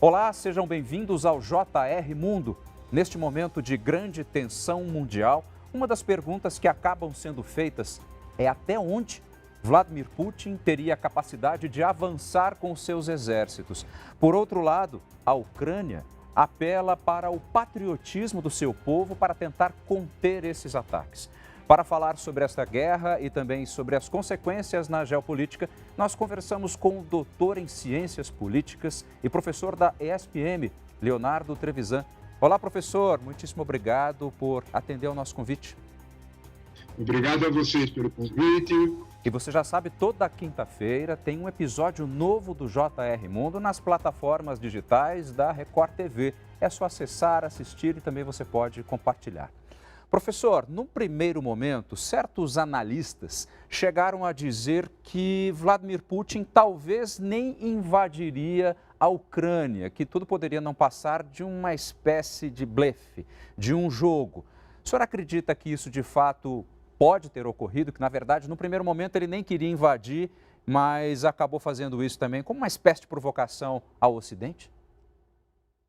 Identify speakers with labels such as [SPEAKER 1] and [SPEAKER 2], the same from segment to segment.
[SPEAKER 1] Olá, sejam bem-vindos ao JR Mundo. Neste momento de grande tensão mundial, uma das perguntas que acabam sendo feitas é até onde Vladimir Putin teria a capacidade de avançar com seus exércitos. Por outro lado, a Ucrânia apela para o patriotismo do seu povo para tentar conter esses ataques. Para falar sobre esta guerra e também sobre as consequências na geopolítica, nós conversamos com o doutor em Ciências Políticas e professor da ESPM, Leonardo Trevisan. Olá, professor. Muitíssimo obrigado por atender ao nosso convite.
[SPEAKER 2] Obrigado a vocês pelo convite.
[SPEAKER 1] E você já sabe, toda quinta-feira tem um episódio novo do JR Mundo nas plataformas digitais da Record TV. É só acessar, assistir e também você pode compartilhar. Professor, num primeiro momento, certos analistas chegaram a dizer que Vladimir Putin talvez nem invadiria a Ucrânia, que tudo poderia não passar de uma espécie de blefe, de um jogo. O senhor acredita que isso de fato pode ter ocorrido, que na verdade no primeiro momento ele nem queria invadir, mas acabou fazendo isso também como uma espécie de provocação ao Ocidente?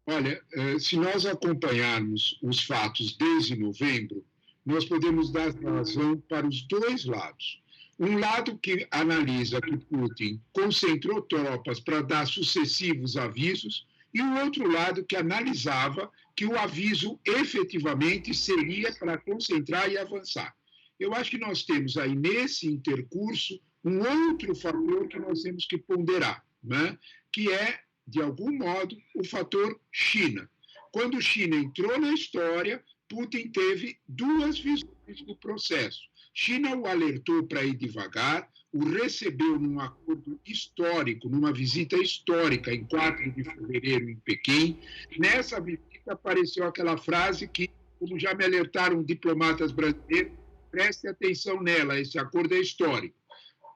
[SPEAKER 2] Olha, se nós acompanharmos os fatos desde novembro, nós podemos dar razão para os dois lados. Um lado que analisa que Putin concentrou tropas para dar sucessivos avisos, e o outro lado que analisava que o aviso efetivamente seria para concentrar e avançar. Eu acho que nós temos aí nesse intercurso um outro fator que nós temos que ponderar, né? Que é, de algum modo, o fator China. Quando China entrou na história, Putin teve duas visões do processo. China o alertou para ir devagar, o recebeu num acordo histórico, numa visita histórica em 4 de fevereiro em Pequim. Nessa visita apareceu aquela frase que, como já me alertaram diplomatas brasileiros, preste atenção nela, esse acordo é histórico.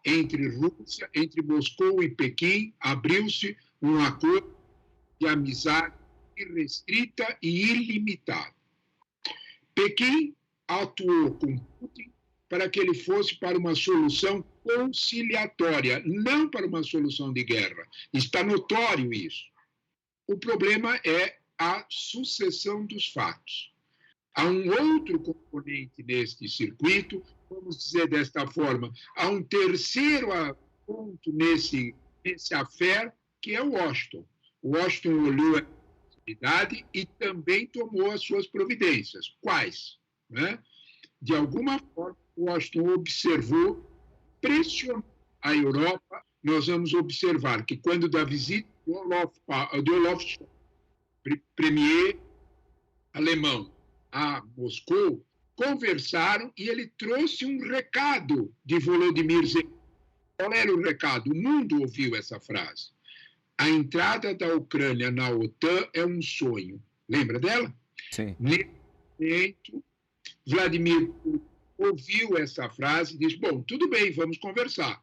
[SPEAKER 2] Entre Moscou e Pequim, abriu-se um acordo de amizade irrestrita e ilimitada. Pequim atuou com Putin para que ele fosse para uma solução conciliatória, não para uma solução de guerra. Está notório isso. O problema é a sucessão dos fatos. Há um outro componente neste circuito, vamos dizer desta forma, há um terceiro ponto nesse affair, que é Washington. Washington olhou a possibilidade e também tomou as suas providências. Quais? Né? De alguma forma, Washington observou, pressionou a Europa. Nós vamos observar que quando da visita de Olaf Scholz, premier alemão, a Moscou, conversaram e ele trouxe um recado de Volodymyr Zelensky. Qual era o recado? O mundo ouviu essa frase. A entrada da Ucrânia na OTAN é um sonho. Lembra dela?
[SPEAKER 1] Sim.
[SPEAKER 2] Nesse momento, Vladimir Putin ouviu essa frase e disse, bom, tudo bem, vamos conversar.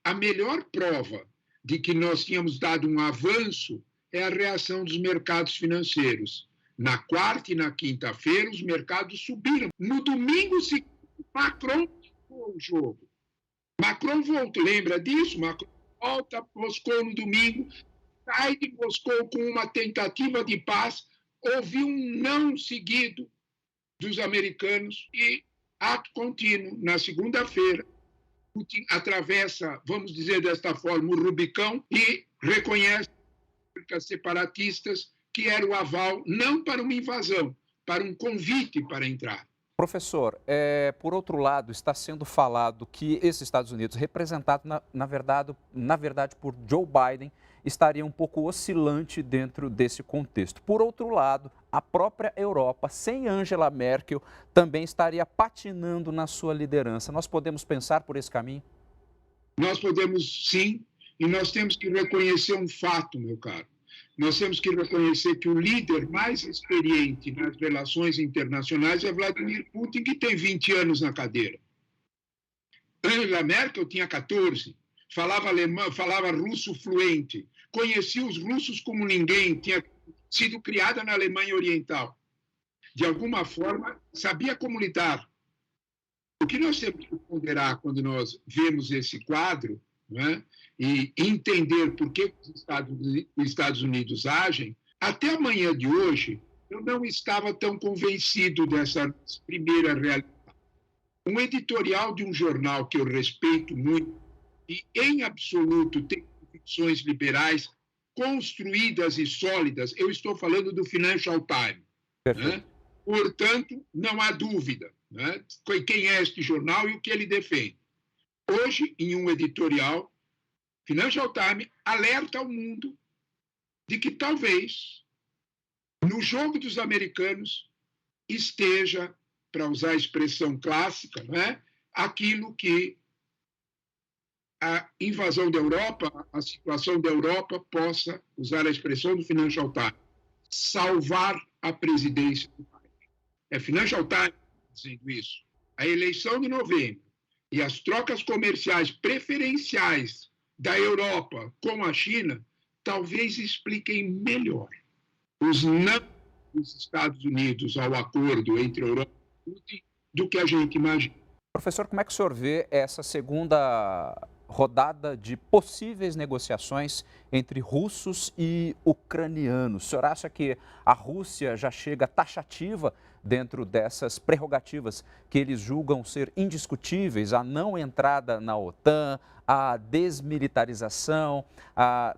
[SPEAKER 2] A melhor prova de que nós tínhamos dado um avanço é a reação dos mercados financeiros. Na quarta e na quinta-feira, os mercados subiram. No domingo seguinte, Macron ficou o jogo. Macron volta, lembra disso? Macron volta a Moscou no domingo, sai de Moscou com uma tentativa de paz, houve um não seguido dos americanos e, ato contínuo, na segunda-feira, Putin atravessa, vamos dizer desta forma, o Rubicão e reconhece as separatistas que era o aval não para uma invasão, para um convite para entrar.
[SPEAKER 1] Professor, por outro lado, está sendo falado que esses Estados Unidos, representado na verdade por Joe Biden, estaria um pouco oscilante dentro desse contexto. Por outro lado, a própria Europa, sem Angela Merkel, também estaria patinando na sua liderança. Nós podemos pensar por esse caminho?
[SPEAKER 2] Nós podemos sim, e nós temos que reconhecer um fato, meu caro. Nós temos que reconhecer que o líder mais experiente nas relações internacionais é Vladimir Putin, que tem 20 anos na cadeira. Angela Merkel tinha 14, falava alemão, falava russo fluente, conhecia os russos como ninguém, tinha sido criada na Alemanha Oriental. De alguma forma, sabia como lidar. O que nós temos que ponderar quando nós vemos esse quadro, né, e entender por que os Estados Unidos agem, até a manhã de hoje, eu não estava tão convencido dessa primeira realidade. Um editorial de um jornal que eu respeito muito e, em absoluto, tem convicções liberais construídas e sólidas, eu estou falando do Financial Times. Né? Portanto, não há dúvida, né, quem é este jornal e o que ele defende. Hoje, em um editorial, Financial Times alerta ao mundo de que talvez no jogo dos americanos esteja, para usar a expressão clássica, né, aquilo que a invasão da Europa, a situação da Europa possa, usar a expressão do Financial Times, salvar a presidência do país. É Financial Times dizendo isso. A eleição de novembro e as trocas comerciais preferenciais da Europa com a China talvez expliquem melhor os não dos Estados Unidos ao acordo entre a Europa e Putin do que a gente imagina.
[SPEAKER 1] Professor, como é que o senhor vê essa segunda rodada de possíveis negociações entre russos e ucranianos? O senhor acha que a Rússia já chega taxativa dentro dessas prerrogativas que eles julgam ser indiscutíveis, a não entrada na OTAN, a desmilitarização,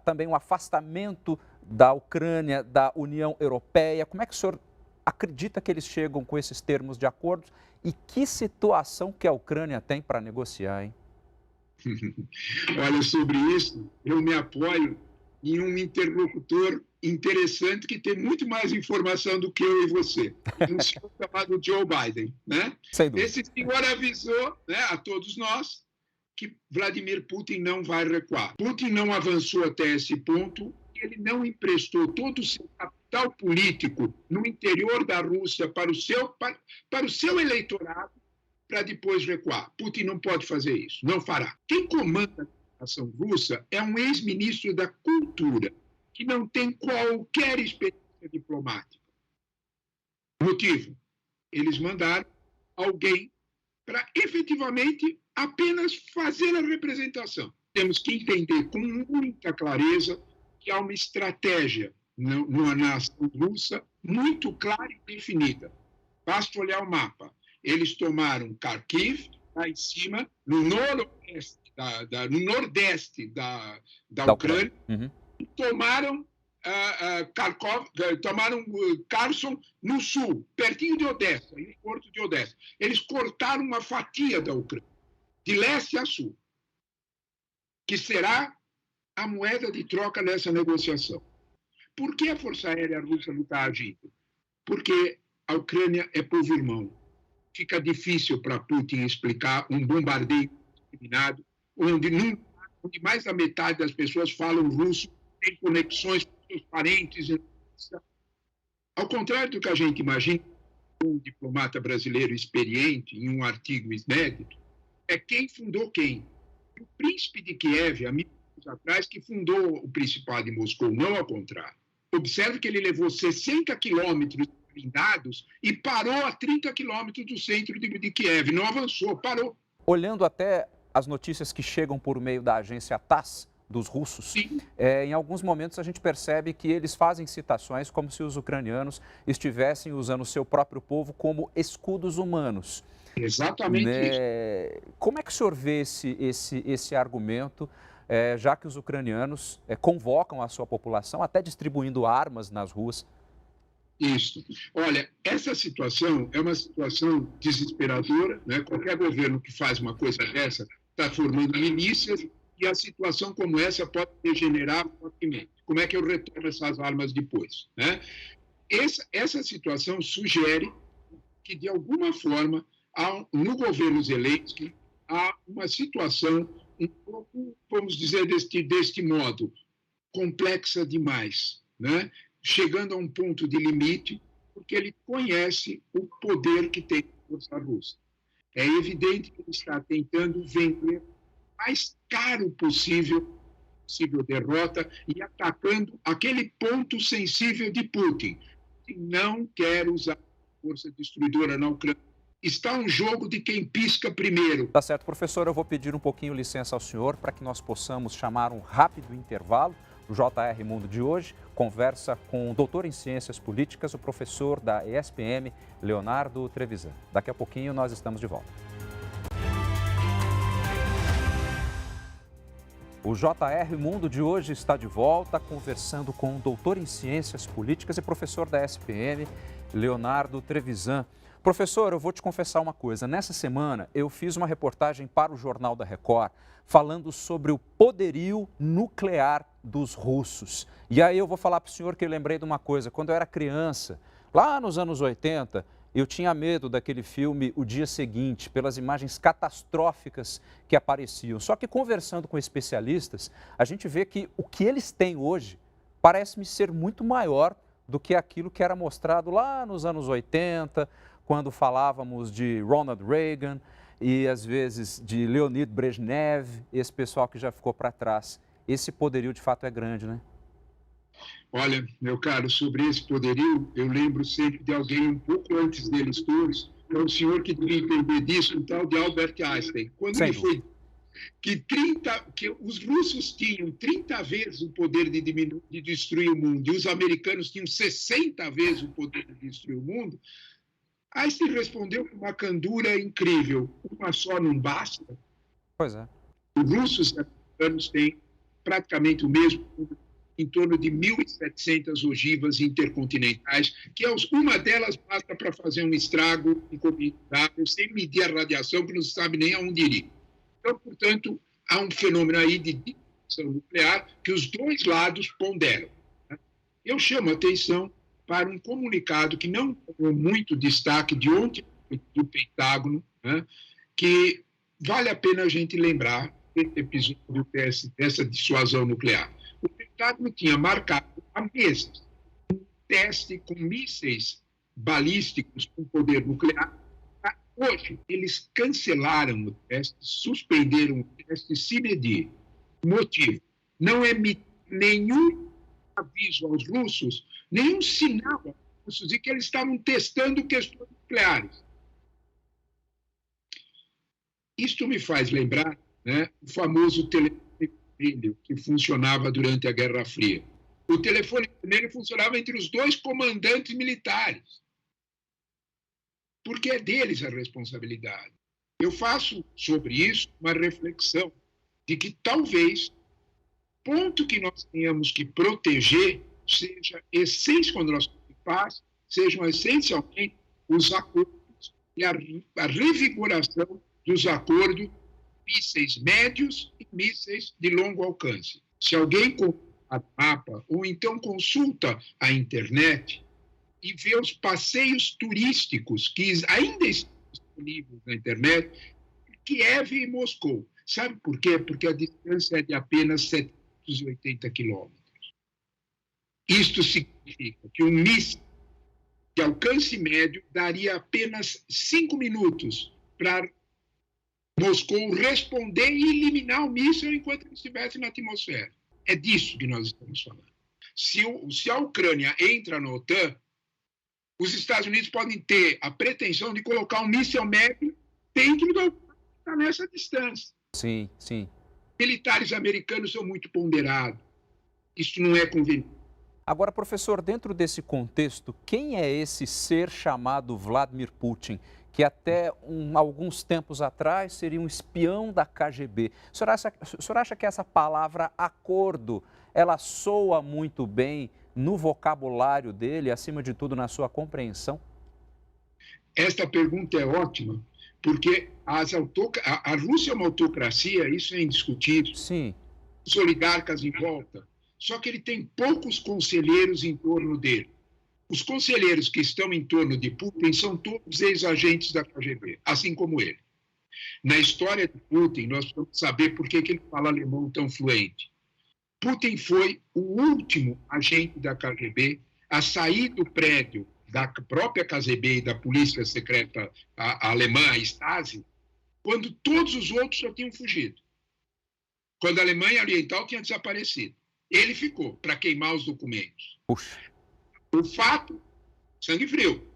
[SPEAKER 1] também o afastamento da Ucrânia da União Europeia? Como é que o senhor acredita que eles chegam com esses termos de acordo e que situação que a Ucrânia tem para negociar, hein?
[SPEAKER 2] Olha, sobre isso, eu me apoio em um interlocutor interessante que tem muito mais informação do que eu e você, um senhor chamado Joe Biden, né? Esse senhor avisou, né, a todos nós que Vladimir Putin não vai recuar. Putin não avançou até esse ponto, ele não emprestou todo o seu capital político no interior da Rússia para o seu eleitorado para depois recuar. Putin não pode fazer isso, não fará. Quem comanda a nação russa é um ex-ministro da Cultura, que não tem qualquer experiência diplomática. Motivo? Eles mandaram alguém para efetivamente apenas fazer a representação. Temos que entender com muita clareza que há uma estratégia na nação russa muito clara e definida. Basta olhar o mapa. Eles tomaram Kharkiv, lá em cima, no nordeste da Ucrânia, e tomaram tomaram Kherson no sul, pertinho de Odessa, no porto de Odessa. Eles cortaram uma fatia da Ucrânia, de leste a sul, que será a moeda de troca nessa negociação. Por que a Força Aérea Russa não está agindo? Porque a Ucrânia é povo irmão. Fica difícil para Putin explicar um bombardeio discriminado, onde mais da metade das pessoas falam russo, tem conexões com seus parentes. Ao contrário do que a gente imagina, um diplomata brasileiro experiente, em um artigo inédito, é quem fundou quem. O príncipe de Kiev, há 1000 anos atrás, que fundou o Principado de Moscou, não ao contrário. Observe que ele levou 60 quilômetros blindados e parou a 30 quilômetros do centro de Kiev. Não avançou, parou.
[SPEAKER 1] Olhando até as notícias que chegam por meio da agência TASS, dos russos, em alguns momentos a gente percebe que eles fazem citações como se os ucranianos estivessem usando o seu próprio povo como escudos humanos.
[SPEAKER 2] Exatamente isso.
[SPEAKER 1] Como é que o senhor vê esse argumento, já que os ucranianos convocam a sua população, até distribuindo armas nas ruas?
[SPEAKER 2] Isso. Olha, essa situação é uma situação desesperadora, né? Qualquer governo que faz uma coisa dessa está formando milícias e a situação como essa pode degenerar fortemente. Como é que eu retorno essas armas depois, né? Essa situação sugere que, de alguma forma, no governo Zelensky, há uma situação um pouco, vamos dizer, deste modo, complexa demais, né? Chegando a um ponto de limite, porque ele conhece o poder que tem a força russa. É evidente que ele está tentando vender o mais caro possível derrota e atacando aquele ponto sensível de Putin, que não quer usar força destruidora na Ucrânia, Está um jogo de quem pisca primeiro.
[SPEAKER 1] Tá certo, professor, eu vou pedir um pouquinho licença ao senhor para que nós possamos chamar um rápido intervalo. O JR Mundo de hoje conversa com o doutor em Ciências Políticas, o professor da ESPM, Leonardo Trevisan. Daqui a pouquinho nós estamos de volta. O JR Mundo de hoje está de volta conversando com o doutor em Ciências Políticas e professor da ESPM, Leonardo Trevisan. Professor, eu vou te confessar uma coisa. Nessa semana, eu fiz uma reportagem para o Jornal da Record falando sobre o poderio nuclear dos russos. E aí eu vou falar para o senhor que eu lembrei de uma coisa. Quando eu era criança, lá nos anos 80, eu tinha medo daquele filme O Dia Seguinte, pelas imagens catastróficas que apareciam. Só que conversando com especialistas, a gente vê que o que eles têm hoje parece-me ser muito maior do que aquilo que era mostrado lá nos anos 80, quando falávamos de Ronald Reagan e, às vezes, de Leonid Brezhnev, esse pessoal que já ficou para trás. Esse poderio, de fato, é grande, né?
[SPEAKER 2] Olha, meu caro, sobre esse poderio, eu lembro sempre de alguém um pouco antes deles todos, é um senhor que devia entender disso, um tal de Albert Einstein. Quando ele foi que os russos tinham 30 vezes o poder de destruir o mundo e os americanos tinham 60 vezes o poder de destruir o mundo, Einstein respondeu com uma candura incrível. Uma só não basta.
[SPEAKER 1] Pois é.
[SPEAKER 2] Os russos e os americanos têm praticamente o mesmo, em torno de 1.700 ogivas intercontinentais, que uma delas basta para fazer um estrago incomensurável, sem medir a radiação, que não se sabe nem aonde ir. Então, portanto, há um fenômeno aí de destruição nuclear que os dois lados ponderam. Eu chamo a atenção para um comunicado que não ganhou muito destaque de ontem do Pentágono, né, que vale a pena a gente lembrar desse episódio dessa dissuasão nuclear. O Pentágono tinha marcado há meses um teste com mísseis balísticos com poder nuclear. Hoje, eles cancelaram o teste, suspenderam o teste sem medir. Motivo: não emitir nenhum aviso aos russos, nenhum sinal aos russos de que eles estavam testando questões nucleares. Isto me faz lembrar, né, o famoso telefone vermelho que funcionava durante a Guerra Fria. O telefone vermelho funcionava entre os dois comandantes militares, porque é deles a responsabilidade. Eu faço sobre isso uma reflexão de que talvez ponto que nós tenhamos que proteger seja quando nós falamos de paz, sejam essencialmente os acordos e a revigoração dos acordos mísseis médios e mísseis de longo alcance. Se alguém consulta o mapa ou então consulta a internet e vê os passeios turísticos que ainda estão disponíveis na internet, Kiev e Moscou. Sabe por quê? Porque a distância é de apenas 780 quilômetros. Isto significa que um míssil de alcance médio daria apenas 5 minutos para Moscou responder e eliminar o míssil enquanto ele estivesse na atmosfera. É disso que nós estamos falando. Se a Ucrânia entra na OTAN, os Estados Unidos podem ter a pretensão de colocar um míssil médio dentro da OTAN, está nessa distância.
[SPEAKER 1] Sim, sim.
[SPEAKER 2] Militares americanos são muito ponderados. Isso não é conveniente.
[SPEAKER 1] Agora, professor, dentro desse contexto, quem é esse ser chamado Vladimir Putin, que até alguns tempos atrás seria um espião da KGB? O senhor acha que essa palavra acordo, ela soa muito bem no vocabulário dele, acima de tudo na sua compreensão?
[SPEAKER 2] Esta pergunta é ótima, porque a Rússia é uma autocracia, isso é indiscutível.
[SPEAKER 1] Sim.
[SPEAKER 2] Os oligarcas em volta. Só que ele tem poucos conselheiros em torno dele. Os conselheiros que estão em torno de Putin são todos ex-agentes da KGB, assim como ele. Na história de Putin, nós precisamos saber por que ele fala alemão tão fluente. Putin foi o último agente da KGB a sair do prédio da própria KGB e da polícia secreta alemã, a Stasi, quando todos os outros já tinham fugido. Quando a Alemanha Oriental tinha desaparecido. Ele ficou para queimar os documentos.
[SPEAKER 1] Puxa.
[SPEAKER 2] O fato, sangue frio.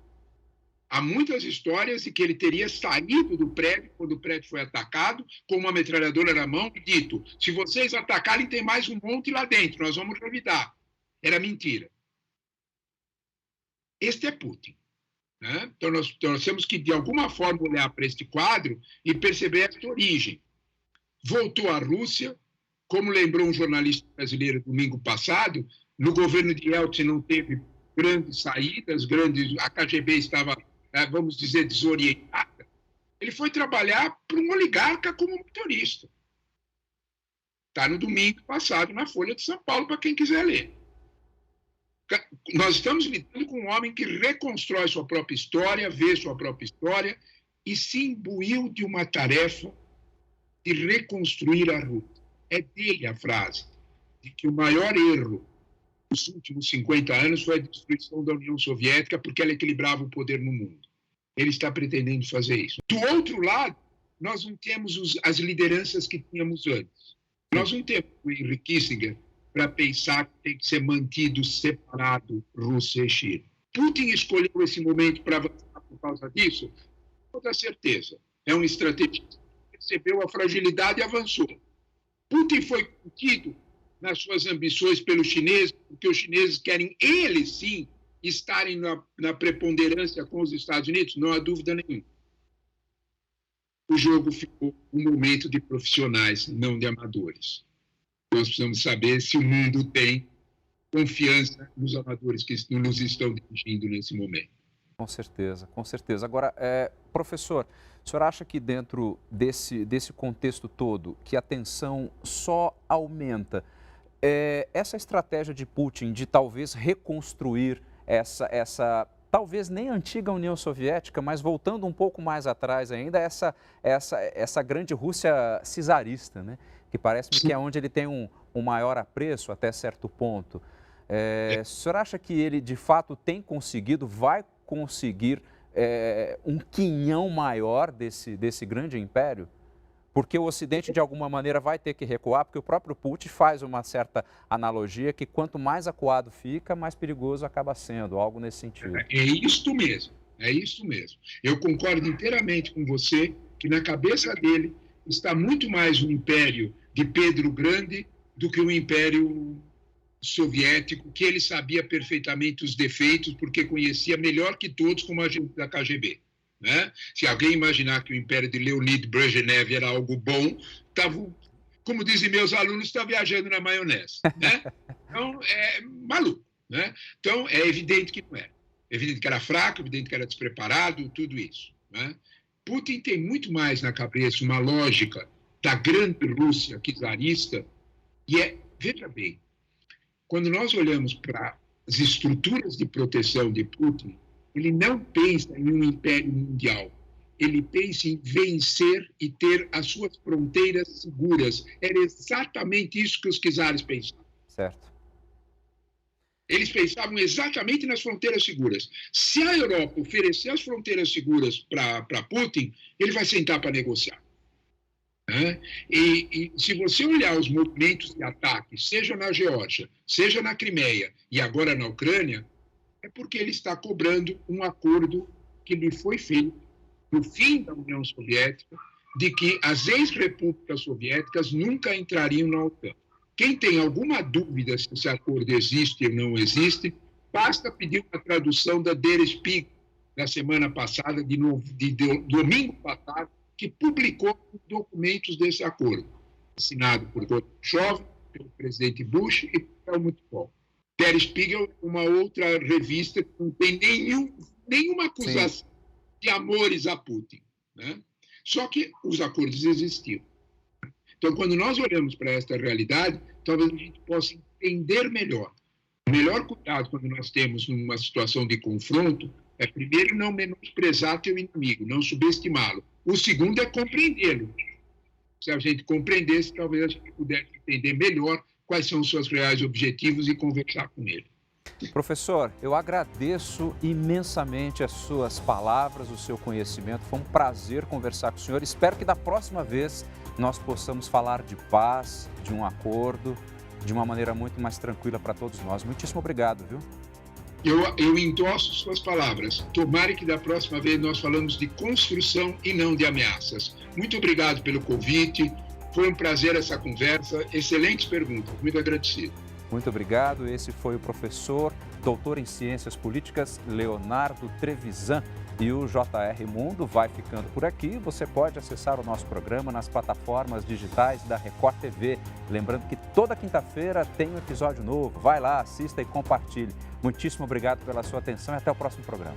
[SPEAKER 2] Há muitas histórias de que ele teria saído do prédio quando o prédio foi atacado, com uma metralhadora na mão, e dito: se vocês atacarem, tem mais um monte lá dentro, nós vamos revidar. Era mentira. Este é Putin. Né? Então, nós temos que, de alguma forma, olhar para este quadro e perceber essa origem. Voltou à Rússia, como lembrou um jornalista brasileiro domingo passado, no governo de Yeltsin não teve grandes saídas, a KGB estava, vamos dizer, desorientada. Ele foi trabalhar para um oligarca como motorista. Está no domingo passado na Folha de São Paulo, para quem quiser ler. Nós estamos lidando com um homem que reconstrói sua própria história, vê sua própria história e se imbuiu de uma tarefa de reconstruir a Rússia. É dele a frase de que o maior erro dos últimos 50 anos foi a destruição da União Soviética, porque ela equilibrava o poder no mundo. Ele está pretendendo fazer isso. Do outro lado, nós não temos as lideranças que tínhamos antes. Nós não temos o Henry Kissinger para pensar que tem que ser mantido separado Rússia e China. Putin escolheu esse momento para avançar por causa disso? Com toda certeza. É um estrategista que percebeu a fragilidade e avançou. Putin foi contido nas suas ambições pelos chineses, porque os chineses querem, eles sim, estarem na preponderância com os Estados Unidos, não há dúvida nenhuma. O jogo ficou um momento de profissionais, não de amadores. Nós precisamos saber se o mundo tem confiança nos amadores que nos estão dirigindo nesse momento.
[SPEAKER 1] Com certeza, com certeza. Agora, professor, o senhor acha que dentro desse contexto todo, que a tensão só aumenta, essa estratégia de Putin de talvez reconstruir essa talvez nem antiga União Soviética, mas voltando um pouco mais atrás ainda, essa grande Rússia czarista, né? Que parece-me que é onde ele tem um maior apreço até certo ponto. O senhor acha que ele, de fato, vai conseguir um quinhão maior desse grande império? Porque o Ocidente, de alguma maneira, vai ter que recuar, porque o próprio Putin faz uma certa analogia que quanto mais acuado fica, mais perigoso acaba sendo, algo nesse sentido.
[SPEAKER 2] É isso mesmo, é isso mesmo. Eu concordo inteiramente com você que na cabeça dele está muito mais o império de Pedro o Grande do que o império soviético, que ele sabia perfeitamente os defeitos, porque conhecia melhor que todos como agente da KGB. Né? Se alguém imaginar que o império de Leonid Brezhnev era algo bom, como dizem meus alunos, está viajando na maionese. Né? Então, é maluco. Né? Então, é evidente que não era. É evidente que era fraco, é evidente que era despreparado, tudo isso. Né? Putin tem muito mais na cabeça uma lógica da grande Rússia czarista, e veja bem, quando nós olhamos para as estruturas de proteção de Putin, ele não pensa em um império mundial, ele pensa em vencer e ter as suas fronteiras seguras. Era exatamente isso que os czares pensavam.
[SPEAKER 1] Certo.
[SPEAKER 2] Eles pensavam exatamente nas fronteiras seguras. Se a Europa oferecer as fronteiras seguras para Putin, ele vai sentar para negociar. E se você olhar os movimentos de ataque, seja na Geórgia, seja na Crimeia e agora na Ucrânia, é porque ele está cobrando um acordo que lhe foi feito no fim da União Soviética, de que as ex-repúblicas soviéticas nunca entrariam na OTAN. Quem tem alguma dúvida se esse acordo existe ou não existe, basta pedir uma tradução da Der Spiegel, da semana passada, de domingo passado, que publicou documentos desse acordo, assinado por Gorbachev, pelo presidente Bush e por Helmut Kohl. Der Spiegel, uma outra revista que não tem nenhuma acusação de amores a Putin. Né? Só que os acordos existiam. Então, quando nós olhamos para esta realidade, talvez a gente possa entender melhor. O melhor cuidado quando nós temos uma situação de confronto é, primeiro, não menosprezar teu inimigo, não subestimá-lo. O segundo é compreendê-lo. Se a gente compreendesse, talvez a gente pudesse entender melhor quais são os seus reais objetivos e conversar com ele.
[SPEAKER 1] Professor, eu agradeço imensamente as suas palavras, o seu conhecimento. Foi um prazer conversar com o senhor. Espero que da próxima vez nós possamos falar de paz, de um acordo, de uma maneira muito mais tranquila para todos nós. Muitíssimo obrigado, viu?
[SPEAKER 2] Eu endosso suas palavras. Tomara que da próxima vez nós falamos de construção e não de ameaças. Muito obrigado pelo convite. Foi um prazer essa conversa. Excelentes perguntas. Muito agradecido.
[SPEAKER 1] Muito obrigado. Esse foi o professor, doutor em Ciências Políticas, Leonardo Trevisan. E o JR Mundo vai ficando por aqui. Você pode acessar o nosso programa nas plataformas digitais da Record TV. Lembrando que toda quinta-feira tem um episódio novo. Vai lá, assista e compartilhe. Muitíssimo obrigado pela sua atenção e até o próximo programa.